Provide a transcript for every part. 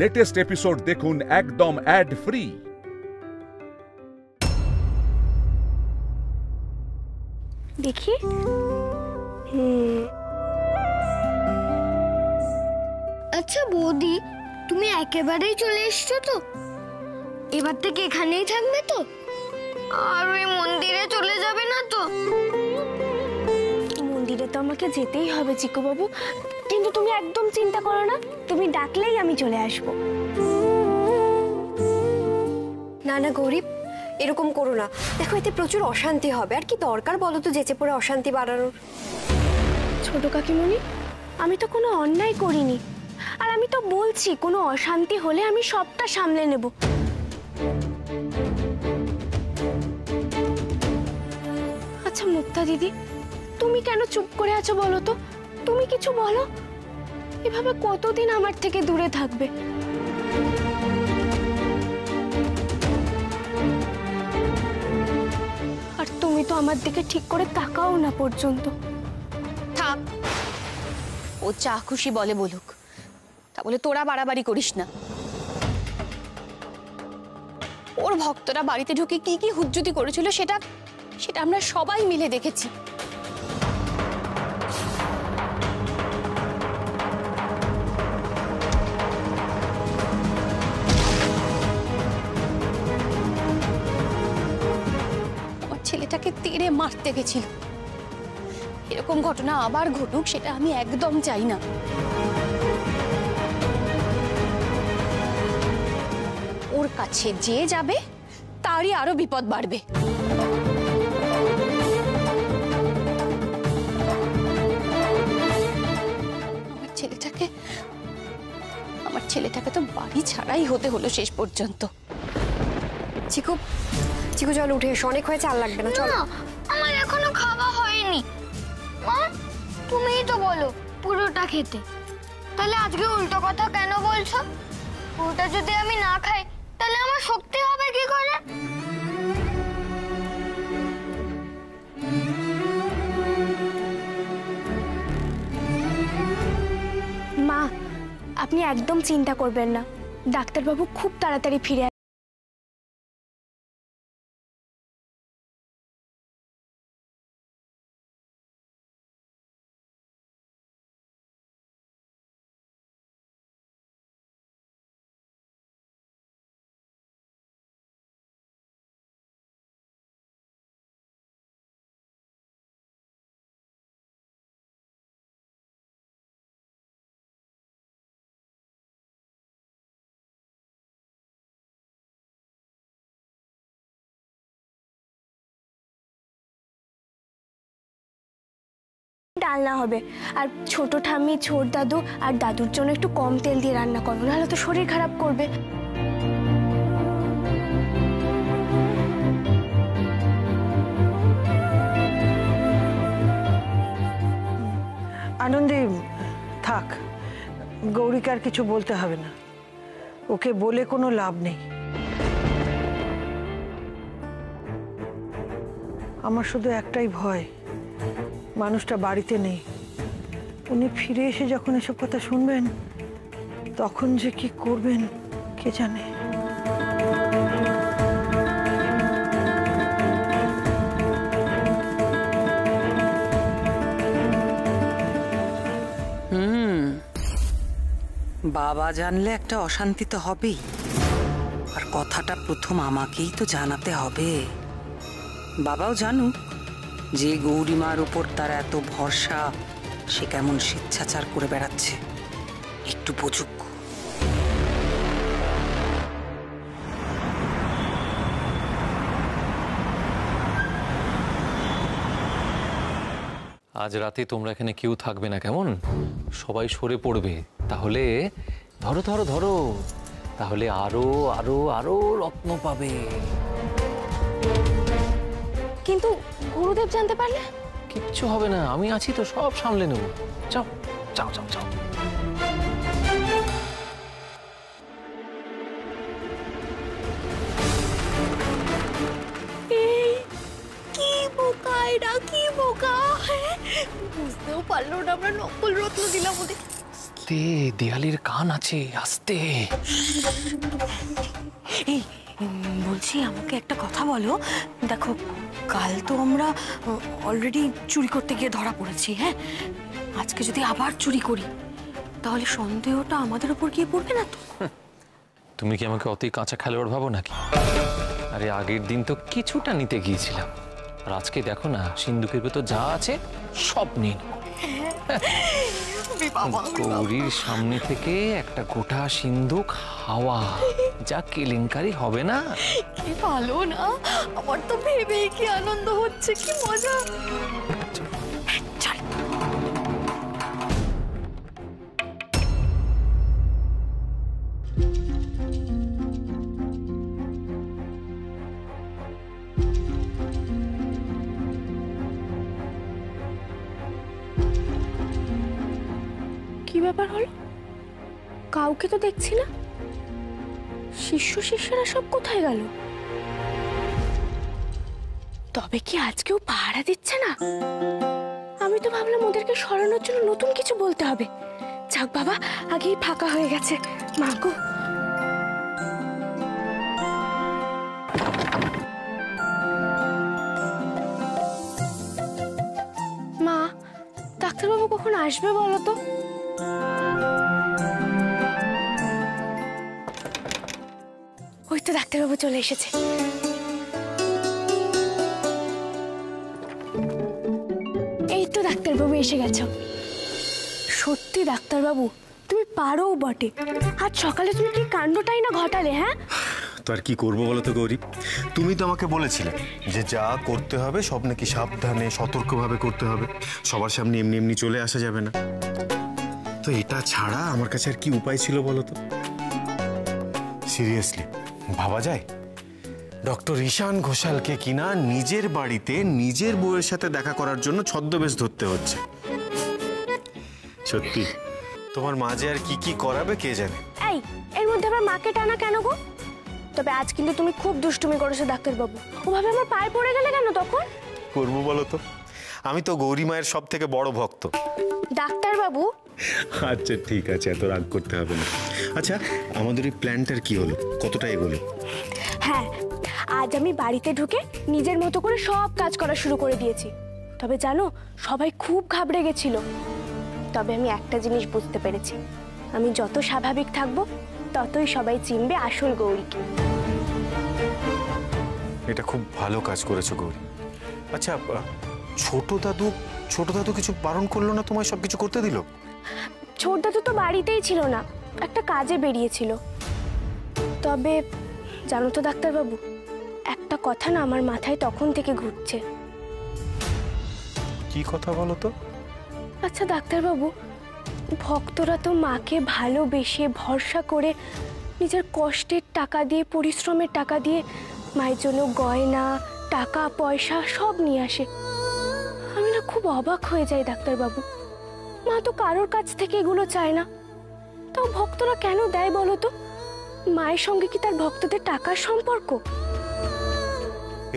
Latest episode দেখুন একদম add free. দেখি আচ্ছা বৌদি, তুমি একেবারেই চলে এসছো তো? এবার থেকে এখানেই থাকবে তো? আর ওই মন্দিরে চলে যাবে না তো? মন্দিরে তো আমাকে যেতেই হবে চিকু বাবু, কিন্তু তুমি একদম চিন্তা করো না, তুমি ডাকলেই আমি চলে আসবো। না না গৌরীব, এরকম করো না। দেখো এতে প্রচুর অশান্তি হবে, আর কি দরকার বলো তো যেচে পড়ে অশান্তি বাড়ানোর। ছোট কাকিমণি, আমি তো কোনো অন্যায় করিনি, আর আমি তো বলছি কোনো অশান্তি হলে আমি সবটা সামলে নেব। আচ্ছা মুক্তা দিদি, তুমি কেন চুপ করে আছো বলো তো? তুমি কিছু বলো। এভাবে কতদিন আমার থেকে দূরে থাকবে? আর তুমি তো আমার দিকে ঠিক করে তাকাও না পর্যন্ত। থাক, ও যা খুশি বলে বলুক, তা বলে তোরা বাড়াবাড়ি করিস না। ওর ভক্তরা বাড়িতে ঢুকে কি কি হুজ্জুতি করেছিল সেটা সেটা আমরা সবাই মিলে দেখেছি। আমার ছেলেটাকে তেড়ে মারতে গেছিল। এরকম ঘটনা আবার ঘটুক সেটা আমি একদম চাই না। ওর কাছে যে যাবে তারই আরো বিপদ বাড়বে। আমার ছেলেটাকে তো বাড়ি ছাড়াই হতে হলো শেষ পর্যন্ত। চিকু, চিকু চল উঠে এসো, অনেক হয়েছে, আর লাগবে না, চলো। আমার এখনো খাওয়া হয়নি। মা, তুমিই তো বলো পুরোটা খেতে, তাহলে আজকে উল্টো কথা কেন বলছো? পুরোটা যদি আমি না খাই তাহলে আমার শক্তি হবে কি করে? মা, আপনি একদম চিন্তা করবেন না, ডাক্তারবাবু খুব তাড়াতাড়ি ফিরে ডালনা হবে। আর ছোট ঠাম্মি, ছোট দাদু আর দাদুর জন্য একটু কম তেল দিয়ে রান্না করো, নাহলে তো শরীর খারাপ করবে। আনন্দী, থাক, গৌরীকে আর কিছু বলতে হবে না, ওকে বলে কোনো লাভ নেই। আমার শুধু একটাই ভয়, মানুষটা বাড়িতে নেই। উনি ফিরে এসে যখন এসব কথা শুনবেন তখন যে কি করবেন কে জানে। বাবা জানলে একটা অশান্তি তো হবেই, আর কথাটা প্রথম আমাকেই তো জানাতে হবে। বাবাও জানুক যে গৌরীমার উপর তার এত ভরসা, সে কেমন স্বেচ্ছাচার করে বেড়াচ্ছে, একটু বুঝুক। আজ রাতে তোমরা এখানে কেউ থাকবে না, কেমন? সবাই সরে পড়বে, তাহলে ধরো ধরো ধরো, তাহলে আরো আরো আরো রত্ন পাবে। কিন্তু গুরুদেব জানতে পারলে? কিচ্ছু হবে না, আমি আছি তো, সব সামলে নেব। যাও যাও যাও যাও। কি বোকা এরা, কি বোকা! বুঝতেও পারলো না আমরা নকল রত্ন দিলাম ওদের। আস্তে, দেয়ালের কান আছে, আস্তে। এই বলছি, আমাকে একটা কথা বলো। দেখো, কাল তো আমরা অলরেডি চুরি করতে গিয়ে ধরা পড়েছি, হ্যাঁ? আজকে যদি আবার চুরি করি তাহলে সন্দেহটা আমাদের উপর গিয়ে পড়বে না তো? তুমি কি আমাকে অতই কাঁচা খেলোয়াড় ভাবো নাকি? আরে আগের দিন তো কিছুটা নিতে গিয়েছিলাম, আর আজকে দেখো না, সিন্ধুকের ভেতর যা আছে সব নিন। গৌরীর সামনে থেকে একটা গোটা সিন্ধুক হাওয়া, যা কেলেঙ্কারি হবে না? কি ভালো না, আমার তো ভেবেই কি আনন্দ হচ্ছে, কি মজা। চল। কি ব্যাপার হলো? কাউকে তো দেখছি না। শিষ্যরা সব কোথায় গেল? তবে কি আজকেও পাহারা দিচ্ছে না? আমি তো ভাবলাম ওদেরকে সরানোর জন্য নতুন কিছু বলতে হবে। যাক বাবা, আগেই ফাঁকা হয়ে গেছে। মা গো, মা, ডাক্তারবাবু কখন আসবে বলো তো? ওই তো ডাক্তারবাবু চলে এসেছে। এই তো ডাক্তারবাবু এসে গেছো। সত্যি ডাক্তারবাবু, তুমি পারো বটে। আজ সকালে তুমি কি কাণ্ডটাই না ঘটালে, হ্যাঁ? তো আর কি করবো বলো তো গৌরী, তুমি তো আমাকে বলেছিলে যে যা করতে হবে সব নাকি সাবধানে সতর্কভাবে করতে হবে, সবার সামনে এমনি এমনি চলে আসা যাবে না। তো এটা ছাড়া আমার কাছে আর কি উপায় ছিল বলো তো? সিরিয়াসলি ভাবা যায় ডক্টর ঈশান ঘোষালকে কিনা নিজের বাড়িতে নিজের বউয়ের সাথে দেখা করার জন্য ছদ্মবেশ ধরতে হচ্ছে। সত্যি তোমার মা যে আর কি কি করাবে কে জানে। এই, এর মধ্যে আবার মাকে টানা কেন গো? তবে আজ কিন্তু তুমি খুব দুষ্টুমি করেছো ডাক্তারবাবু। ওভাবে আমার পায়ে পড়ে গেলে কেন তখন? করবো বলো তো, আমি তো গৌরী মায়ের সব থেকে বড় ভক্ত। ডাক্তারবাবু, আচ্ছা ঠিক আছে, এত রাগ করতে হবে না। আচ্ছা, আমাদের এই প্ল্যানটার কি হলো, কতটা এগোলো? হ্যাঁ, আজ আমি বাড়িতে ঢুকে নিজের মতো করে সব কাজ করা শুরু করে দিয়েছি। তবে জানো, সবাই খুব ঘাবড়ে গেছিল। তবে আমি একটা জিনিস বুঝতে পেরেছি, আমি যত স্বাভাবিক থাকবো ততই সবাই চিনবে আসল গৌরীকে। এটা খুব ভালো কাজ করেছো গৌরী। আচ্ছা, ছোট দাদু কিছু বারণ করলো না তোমায় সব কিছু করতে দিল? ছোট দাদু তো বাড়িতেই ছিল না, একটা কাজে বেরিয়েছিল। তবে জানো তো ডাক্তারবাবু, একটা কথা না আমার মাথায় তখন থেকে ঘুরছে। কি কথা বলো তো? আচ্ছা ডাক্তারবাবু, ভক্তরা তো মাকে ভালোবেসে ভরসা করে নিজের কষ্টের টাকা দিয়ে, পরিশ্রমের টাকা দিয়ে মায়ের জন্য গয়না, টাকা পয়সা সব নিয়ে আসে। আমি না খুব অবাক হয়ে যাই ডাক্তারবাবু। মা তো কারোর কাছ থেকে এগুলো চায় না, তাও ভক্তরা কেন দেয় বলো তো? মায়ের সঙ্গে কি তার ভক্তদের টাকার সম্পর্ক?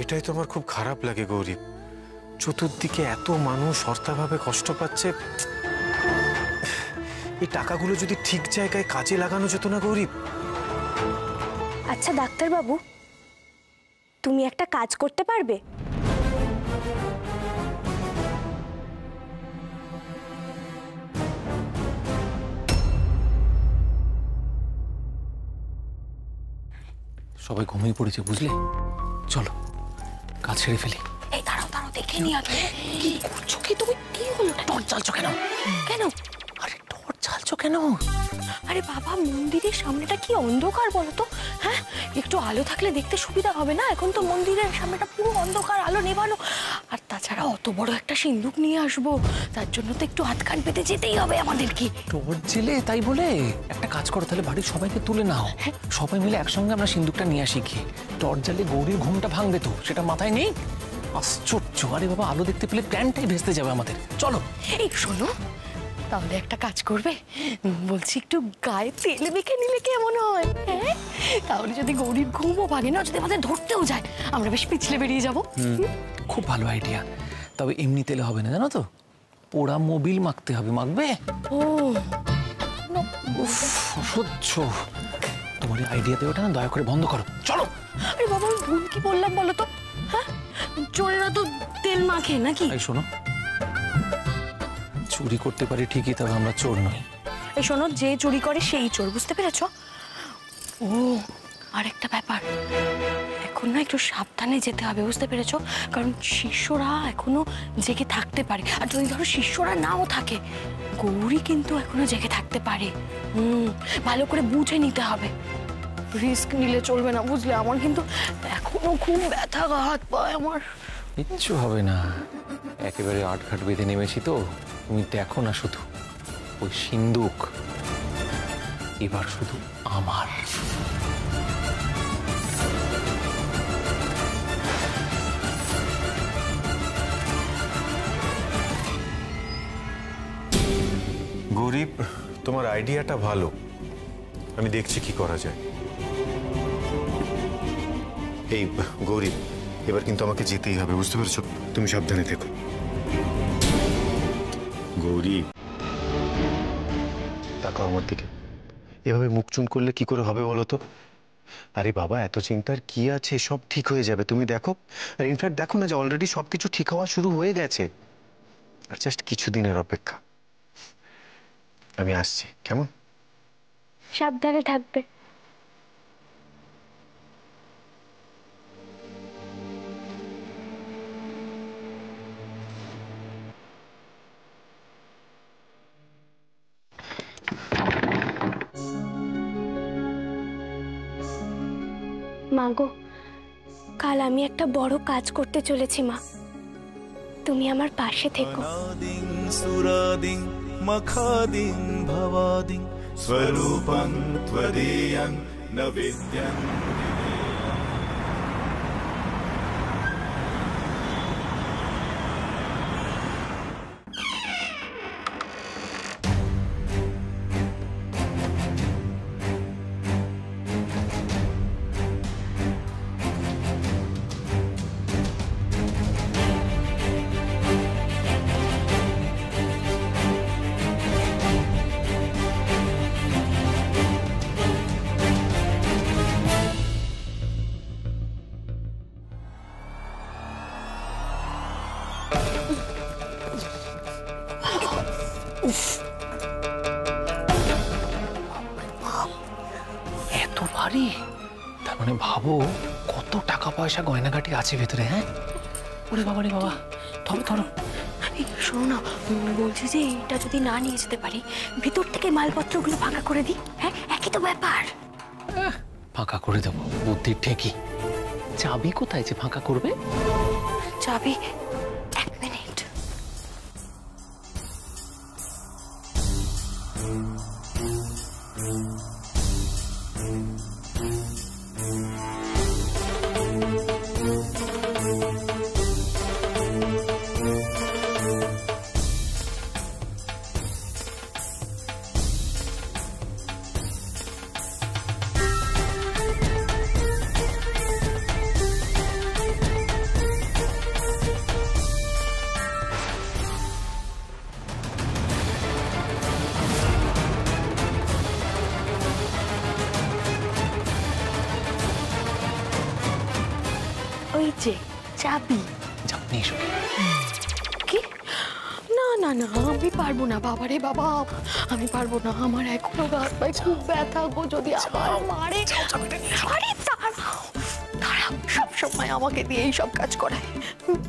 এটাই তো আমার খুব খারাপ লাগে গৌরী। চতুর্দিকে এত মানুষ অর্থাভাবে কষ্ট পাচ্ছে, এই টাকাগুলো যদি ঠিক জায়গায় কাজে লাগানো যেত না গৌরী। আচ্ছা ডাক্তারবাবু, তুমি একটা কাজ করতে পারবে? সবাই ঘুমিয়ে পড়েছে বুঝলে, চলো কাজ ছেড়ে ফেলি। এই দাঁড়াও দাঁড়াও, দেখে নি আগে। কি করছো কি তুমি? কি হলো? টর্চ জ্বালছো কেন? কেন? আরে টর্চ জ্বালছো কেন? আরে বাবা, মন্দিরের সামনেটা কি অন্ধকার বলো তো? হ্যাঁ, একটু আলো থাকলে দেখতে সুবিধা হবে না? এখন তো মন্দিরের সামনেটা পুরো অন্ধকার, আলো নেভানো। আর তাছাড়া অত বড় একটা সিন্দুক নিয়ে আসবো, তার জন্য তো একটু হাত কান পেতে যেতেই হবে আমাদেরকে। টর্চ জেলে তাই বলে একটা কাজ করো, তাহলে বাড়ির সবাইকে তুলে নাও, সবাই মিলে একসঙ্গে আমরা সিন্দুকটা নিয়ে আসি। গিয়ে টর্চ জ্বালে গৌরীর ঘুমটা ভাঙবে তো, সেটা মাথায় নেই? আশ্চর্য! আরে বাবা, আলো দেখতে পেলে প্ল্যানটাই ভেস্তে যাবে আমাদের। চলো। এই শোনো, তাহলে একটা কাজ করবে, বলছি একটু গায়ে তেল মেখে নিলে কেমন হয়? হ্যাঁ, তাহলে যদি গৌরীর ঘুমও ভাঙে না, যদি আমাদের ধরতেও যায়, আমরা বেশ পিছলে বেরিয়ে যাবো। খুব ভালো আইডিয়া। তবে এমনি তেলে হবে না, জানো তো, পোড়া মোবিল মাখতে হবে। মাখবে? ও উফ, অসহ্য। তোমার এই আইডিয়া দেওয়াটা না দয়া করে বন্ধ করো, চলো। আরে বাবা, আমি ভুল কি বললাম বলো তো? হ্যাঁ, চোরেরা তো তেল মাখে নাকি? এই শোনো, চুরি করতে পারি ঠিকই, তবে আমরা চোর নই। এই শোনো, যে চুরি করে সেই চোর, বুঝতে পেরেছো? ও, আরেকটা ব্যাপার, এখন না একটু সাবধানে যেতে হবে, বুঝতে পেরেছো? কারণ শিষ্যরা এখনো জেগে থাকতে পারে, আর যদি ধরো শিষ্যরা নাও থাকে, গৌরী কিন্তু এখনো জেগে থাকতে পারে। ভালো করে বুঝে নিতে হবে, রিস্ক নিলে চলবে না, বুঝলে? আমার কিন্তু এখনো খুব ব্যথা, হাত পায় আমার। কিচ্ছু হবে না, একেবারে আটঘাট বেঁধে নেমেছি তো। তুমি দেখো না শুধু, ওই সিন্দুক এবার শুধু আমার। গরিব, তোমার আইডিয়াটা ভালো, আমি দেখছি কি করা যায়। এই গরিব, এবার কিন্তু আমাকে যেতেই হবে, বুঝতে পেরেছো? তুমি সাবধানে থেকো। গৌরী, তাকাও আমার দিকে। এভাবে মুখ চুন করলে কি করে হবে বলো তো? আরে বাবা, এত চিন্তার কি আছে, সব ঠিক হয়ে যাবে, তুমি দেখো। আর ইনফ্যাক্ট দেখো না যে অলরেডি সবকিছু ঠিক হওয়া শুরু হয়ে গেছে, আর জাস্ট কিছুদিনের অপেক্ষা। আমি আসছি, কেমন? সাবধানে থাকবে। মাগো, কাল আমি একটা বড় কাজ করতে চলেছি মা, তুমি আমার পাশে থেকো। সুরাদিং মখাদিং ভবাদিং স্বরূপং ত্বদীয়ং ন বিদ্যং। এত ভারী, তার মানে ভাবো কত টাকা পয়সা গয়নাগাটি আছে ভেতরে। হ্যাঁ, ওরে বাবা রে বাবা, ধরো ধরো। শোনো না, বলছি যে এটা যদি না নিয়ে যেতে পারি, ভিতর থেকে মালপত্রগুলো ফাঁকা করে দিই। হ্যাঁ, একই তো ব্যাপার। ফাঁকা করে দেবো, বুদ্ধির ঠেকি। চাবি কোথায় যে ফাঁকা করবে? চাবি, এক মিনিট। ওই যে চাবি। চাবি কি? না না না, আমি পারবো না বাবা রে বাবা, আমি পারবো না। আমার এখনো হাত পায়ে খুব ব্যথা গো, যদি আবার মারে। আরে দাঁড়াও দাঁড়াও, সবসময় আমাকে দিয়ে এই সব কাজ করায়,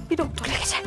বিরক্ত লেগেছে।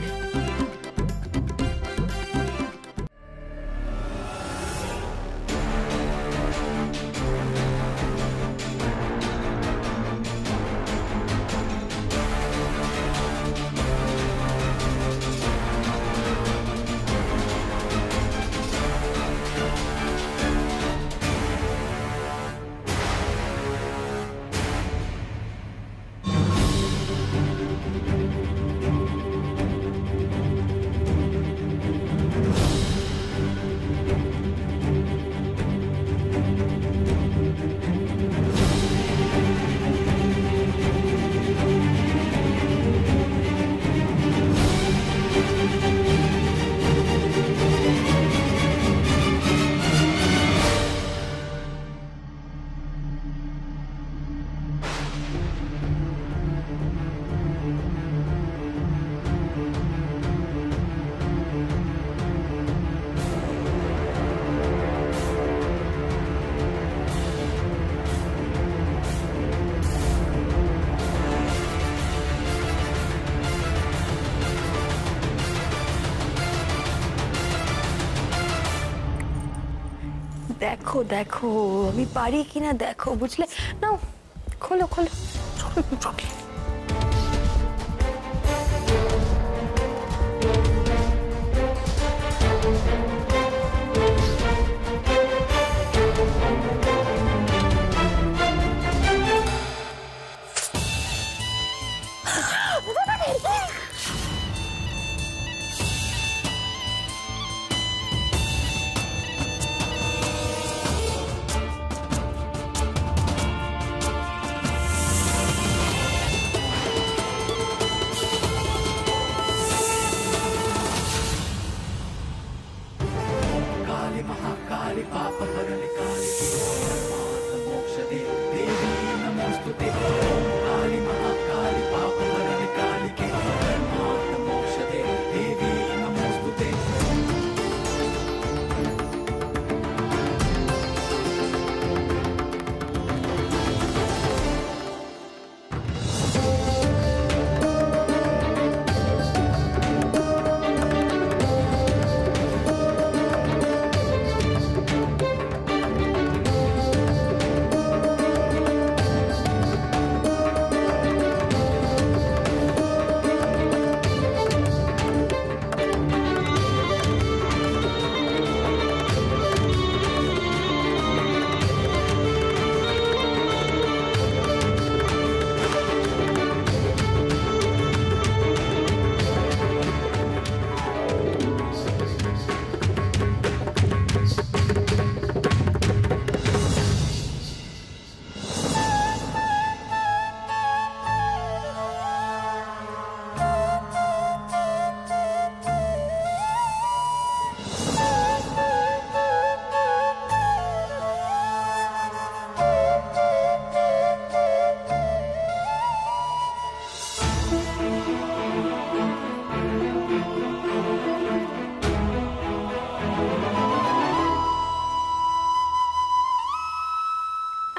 দেখো দেখো আমি পারি কিনা দেখো, বুঝলে? নাও খোলো খোলো।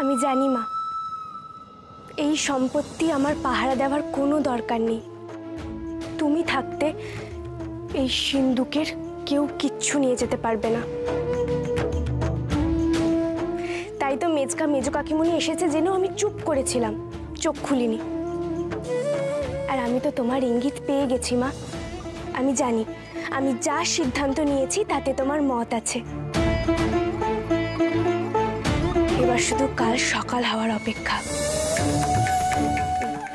আমি জানি মা, এই সম্পত্তি আমার পাহারা দেওয়ার কোনো দরকার নেই। তুমি থাকতে এই সিন্ধুকের কেউ কিচ্ছু নিয়ে যেতে পারবে না। তাই তো মেজো কাকিমণি এসেছে জেনেও আমি চুপ করেছিলাম, চোখ খুলিনি। আর আমি তো তোমার ইঙ্গিত পেয়ে গেছি মা। আমি জানি আমি যা সিদ্ধান্ত নিয়েছি তাতে তোমার মত আছে। এবার শুধু কাল সকাল হওয়ার অপেক্ষা।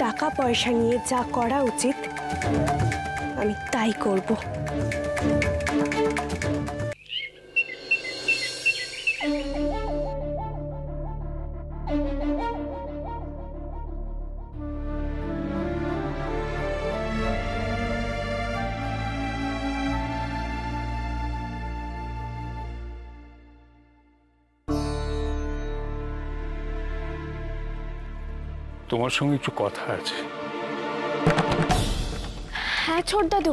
টাকা পয়সা নিয়ে যা করা উচিত আমি তাই করব। তোমার সঙ্গে একটু কথা আছে। হ্যাঁ ছোট দাদু,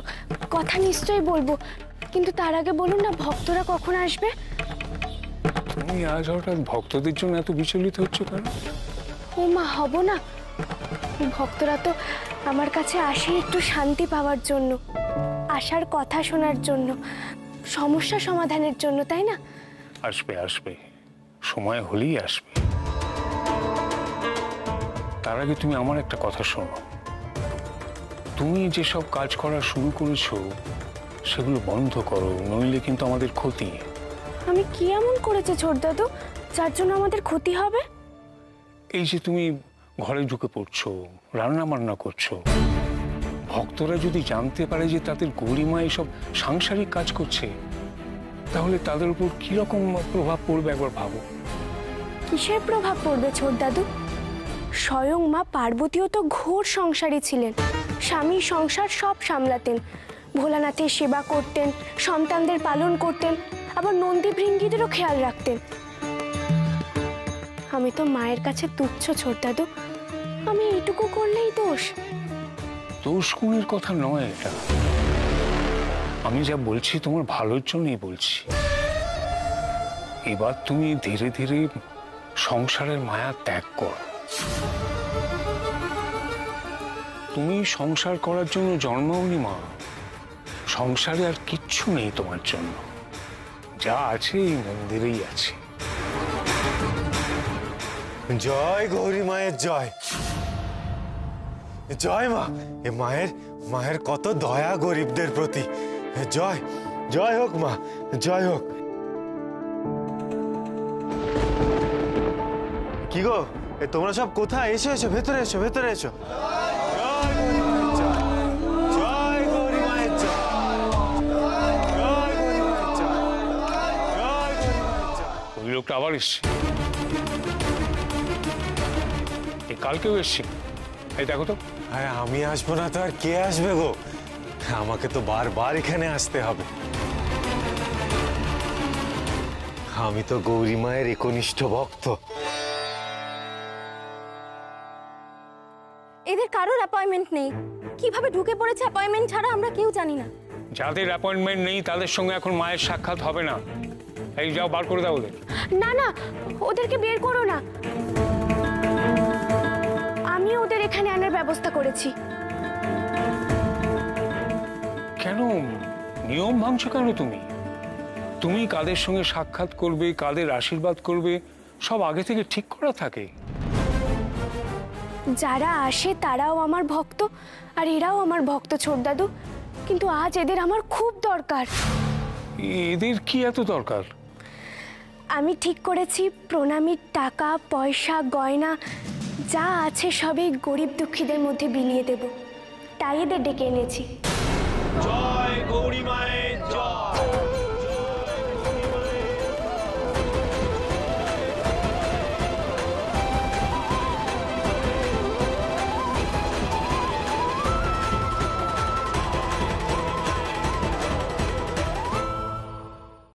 কথা নিশ্চয়ই বলবো, কিন্তু তার আগে বলুন না ভক্তরা কখন আসবে? তুমি আজ হঠাৎ ভক্তদের জন্য এত বিচলিত হচ্ছে কেন? ও মা, হব না? ভক্তরা তো আমার কাছে আসে একটু শান্তি পাওয়ার জন্য, আসার কথা শোনার জন্য, সমস্যা সমাধানের জন্য, তাই না? আসবে আসবে, সময় হলেই আসবে। তার আগে তুমি আমার একটা কথা শোনো। তুমি যেসব কাজ করা শুরু করেছো সেগুলো বন্ধ করো, নইলে কিন্তু আমাদের ক্ষতি। আমি কি এমন করেছি ছোট দাদু যার জন্য আমাদের ক্ষতি হবে? এই যে তুমি ঘরে ঢুকে পড়ছো, রান্না বান্না করছো, ভক্তরা যদি জানতে পারে যে তাদের গৌরীমা এইসব সাংসারিক কাজ করছে, তাহলে তাদের উপর কিরকম প্রভাব পড়বে একবার ভাবো। কিসের প্রভাব পড়বে ছোট দাদু? স্বয়ং মা পার্বতীও তো ঘোর সংসারী ছিলেন, স্বামীর সংসার সব সামলাতেন, ভোলানাথের সেবা করতেন, সন্তানদের পালন করতেন, আবার নন্দী ভৃঙ্গীদেরও খেয়াল রাখতেন। আমি তো মায়ের কাছে তুচ্ছ ছোট দাদু, আমি এইটুকু করলেই দোষ। দোষ গুণের কথা নয় এটা, আমি যা বলছি তোমার ভালোর জন্যই বলছি। এবার তুমি ধীরে ধীরে সংসারের মায়া ত্যাগ করো। তুমি সংসার করার জন্য জন্মাওনি মা, সংসারে আর কিচ্ছু নেই তোমার জন্য, যা আছে এই মন্দিরেই আছে। জয় গৌরী মায়ের জয়। জয় মা। এ মায়ের মায়ের কত দয়া গরিবদের প্রতি। জয় জয় হোক মা, জয় হোক। কি গো, তোমরা সব কোথায়? এসো এসো, ভেতরে এসো, ভেতরে এসো। জয় গৌরী মায়ের জয়। জয় গৌরী মায়ের জয়। জয় গৌরী মায়ের জয়। ওই লোকটা আবার এসছে, এই কালকেও এসছে। এই দেখো তো। আরে আমি আসবো না তো আর কে আসবে গো? আমাকে তো বারবার এখানে আসতে হবে। আমি তো গৌরী মায়ের একনিষ্ঠ ভক্ত। এদের কারোর অ্যাপয়েন্টমেন্ট নেই, কিভাবে ঢুকে পড়েছে অ্যাপয়েন্টমেন্ট ছাড়া আমরা কেউ জানি না। যাদের অ্যাপয়েন্টমেন্ট নেই তাদের সঙ্গে এখন মায়ের সাক্ষাৎ হবে না। এই যাও, বার করে দাও ওদের। না না, ওদেরকে বের করো না, আমি ওদের এখানে আনার ব্যবস্থা করেছি। কেন নিয়ম ভাঙছো কেন তুমি? তুমি কাদের সঙ্গে সাক্ষাৎ করবে, কাদের আশীর্বাদ করবে, সব আগে থেকে ঠিক করা থাকে। যারা আসে তারাও আমার ভক্ত, আর এরাও আমার ভক্ত ছোট দাদু। কিন্তু আজ এদের আমার খুব দরকার। এদের কি এত দরকার? আমি ঠিক করেছি প্রণামীর টাকা পয়সা গয়না যা আছে সবই গরিব দুঃখীদের মধ্যে বিলিয়ে দেব, তাই এদের ডেকে এনেছি। জয় গৌরী মায়ের জয়।